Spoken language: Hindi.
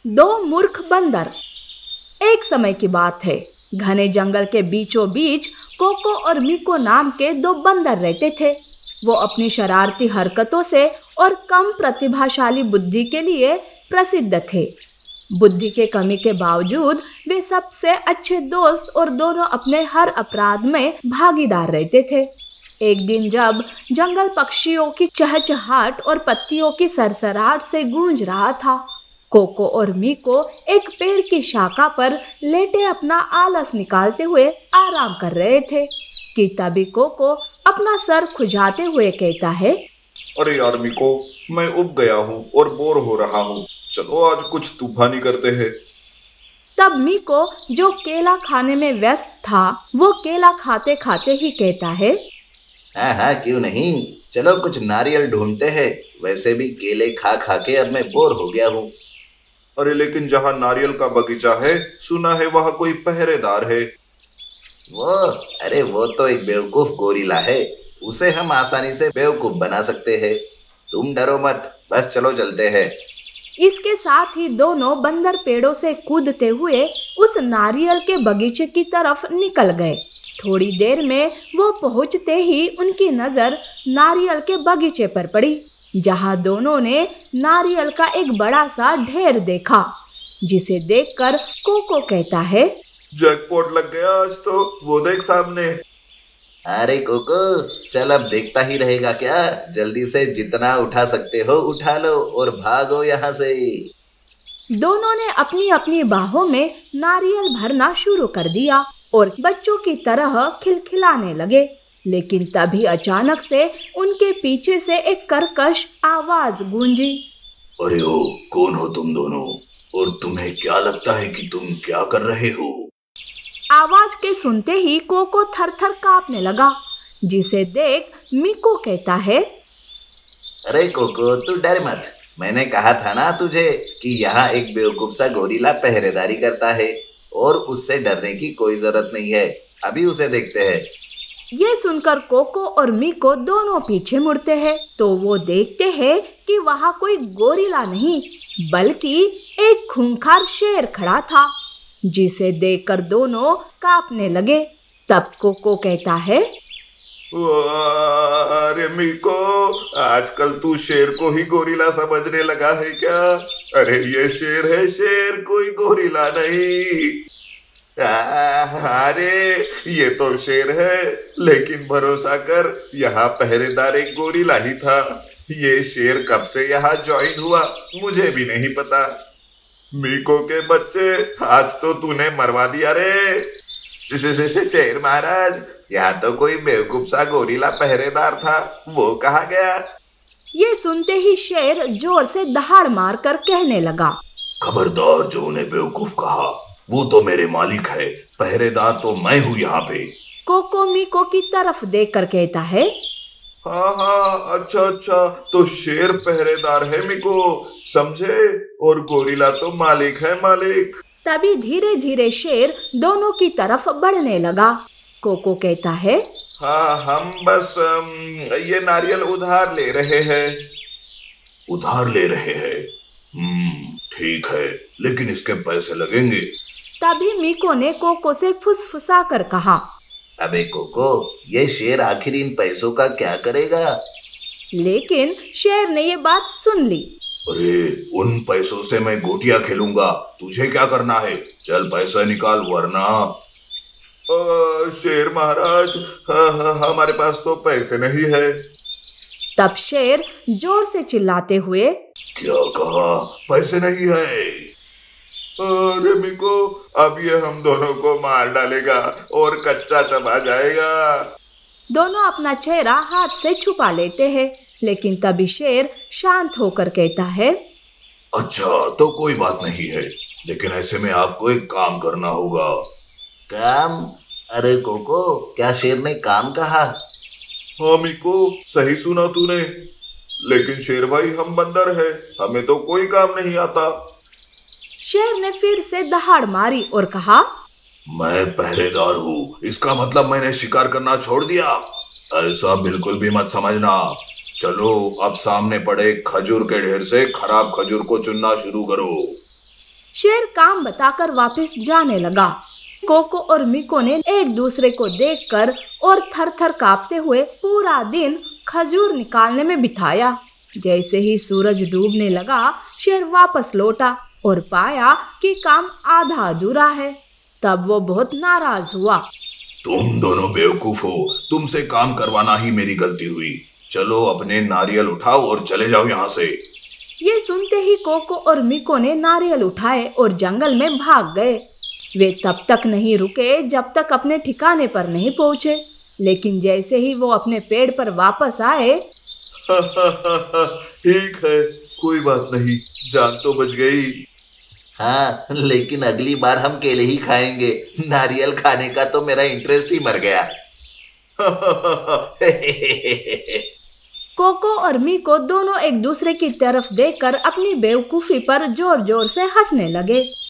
दो मूर्ख बंदर। एक समय की बात है, घने जंगल के बीचों बीच कोको और मीको नाम के दो बंदर रहते थे। वो अपनी शरारती हरकतों से और कम प्रतिभाशाली बुद्धि के लिए प्रसिद्ध थे। बुद्धि के कमी के बावजूद वे सबसे अच्छे दोस्त और दोनों अपने हर अपराध में भागीदार रहते थे। एक दिन जब जंगल पक्षियों की चहचहाट और पत्तियों की सरसराहट से गूंज रहा था, कोको और मीको एक पेड़ की शाखा पर लेटे अपना आलस निकालते हुए आराम कर रहे थे कि तभी कोको अपना सर खुजाते हुए कहता है, अरे यार मीको, मैं उब गया हूँ और बोर हो रहा हूँ। चलो आज कुछ तूफानी करते हैं। तब मीको, जो केला खाने में व्यस्त था, वो केला खाते खाते ही कहता है, हाँ हाँ क्यों नहीं, चलो कुछ नारियल ढूंढते हैं। वैसे भी केले खा खा के अब मैं बोर हो गया हूँ। अरे लेकिन जहाँ नारियल का बगीचा है, सुना है वहाँ कोई पहरेदार है। वो तो एक बेवकूफ गोरिल्ला है, उसे हम आसानी से बेवकूफ बना सकते हैं। तुम डरो मत, बस चलो चलते हैं। इसके साथ ही दोनों बंदर पेड़ों से कूदते हुए उस नारियल के बगीचे की तरफ निकल गए। थोड़ी देर में वो पहुंचते ही उनकी नजर नारियल के बगीचे पर पड़ी, जहां दोनों ने नारियल का एक बड़ा सा ढेर देखा, जिसे देखकर कोको कहता है, जैकपॉट लग गया आज तो, वो देख सामने। अरे कोको, चल अब देखता ही रहेगा क्या? जल्दी से जितना उठा सकते हो उठा लो और भागो यहाँ से। दोनों ने अपनी अपनी बाहों में नारियल भरना शुरू कर दिया और बच्चों की तरह खिलखिलाने लगे। लेकिन तभी अचानक से उनके पीछे से एक कर्कश आवाज गूंजी। अरे ओ, कौन हो तुम दोनों, और तुम्हें क्या लगता है कि तुम क्या कर रहे हो? आवाज के सुनते ही कोको थर-थर कांपने लगा, जिसे देख मीको कहता है, अरे कोको, तू डर मत। मैंने कहा था ना तुझे कि यहाँ एक बेवकूफ सा गोरिल्ला पहरेदारी करता है और उससे डरने की कोई जरूरत नहीं है। अभी उसे देखते हैं। ये सुनकर कोको और मीको दोनों पीछे मुड़ते हैं तो वो देखते हैं कि वहाँ कोई गोरिल्ला नहीं बल्कि एक खूंखार शेर खड़ा था, जिसे देखकर दोनों कांपने लगे। तब कोको कहता है, अरे मीको, आजकल तू शेर को ही गोरिल्ला समझने लगा है क्या? अरे ये शेर है, शेर कोई गोरिल्ला नहीं। अरे ये तो शेर है, लेकिन भरोसा कर, यहाँ पहरेदार एक गोरिल्ला ही था। ये शेर कब से यहाँ ज्वाइन हुआ मुझे भी नहीं पता। मीको के बच्चे, आज तो तूने मरवा दिया रे। शेर महाराज, यहाँ तो कोई बेवकूफ सा गोरिल्ला पहरेदार था, वो कहाँ गया? ये सुनते ही शेर जोर से दहाड़ मारकर कहने लगा, खबरदार जो उन्हें बेवकूफ कहा, वो तो मेरे मालिक है, पहरेदार तो मैं हूँ यहाँ पे। कोको मीको की तरफ देखकर कहता है, हाँ, अच्छा, तो शेर पहरेदार है मीको, समझे, और गोरिल्ला तो मालिक है, मालिक। तभी धीरे धीरे शेर दोनों की तरफ बढ़ने लगा। कोको कहता है, हाँ, हम बस ये नारियल उधार ले रहे हैं। उधार ले रहे हैं? ठीक है, लेकिन इसके पैसे लगेंगे। तभी मीको ने कोको से फुसफुसा कर कहा, अबे कोको, ये शेर आखिर इन पैसों का क्या करेगा? लेकिन शेर ने ये बात सुन ली। अरे उन पैसों से मैं गोटियां खेलूंगा, तुझे क्या करना है? चल पैसा निकाल, वरना। शेर महाराज, हमारे पास तो पैसे नहीं है। तब शेर जोर से चिल्लाते हुए, क्या कहा? पैसे नहीं है? अरे मीको, अब ये हम दोनों को मार डालेगा और कच्चा चबा जाएगा। दोनों अपना चेहरा हाथ से छुपा लेते हैं, लेकिन तभी शेर शांत होकर कहता है, अच्छा तो कोई बात नहीं है, लेकिन ऐसे में आपको एक काम करना होगा। काम? अरे कोको, क्या शेर ने काम कहा? हाँ मीको, सही सुना तूने, लेकिन शेर भाई हम बंदर हैं, हमें तो कोई काम नहीं आता। शेर ने फिर से दहाड़ मारी और कहा, मैं पहरेदार हूँ, इसका मतलब मैंने शिकार करना छोड़ दिया? ऐसा बिल्कुल भी मत समझना। चलो अब सामने पड़े खजूर के ढेर से खराब खजूर को चुनना शुरू करो। शेर काम बताकर वापस जाने लगा। कोको और मिको ने एक दूसरे को देखकर और थर-थर कांपते हुए पूरा दिन खजूर निकालने में बिताया। जैसे ही सूरज डूबने लगा, शेर वापस लौटा और पाया कि काम आधा अधूरा है। तब वो बहुत नाराज हुआ। तुम दोनों बेवकूफ हो, तुमसे काम करवाना ही मेरी गलती हुई। चलो अपने नारियल उठाओ और चले जाओ यहाँ से। ये सुनते ही कोको और मिको ने नारियल उठाए और जंगल में भाग गए। वे तब तक नहीं रुके जब तक अपने ठिकाने पर नहीं पहुँचे, लेकिन जैसे ही वो अपने पेड़ पर वापस आए, ठीक है, कोई बात नहीं, जान तो बच गई। हाँ, लेकिन अगली बार हम केले ही खाएंगे। नारियल खाने का तो मेरा इंटरेस्ट ही मर गया। कोको और मिको दोनों एक दूसरे की तरफ देखकर अपनी बेवकूफी पर जोर जोर से हंसने लगे।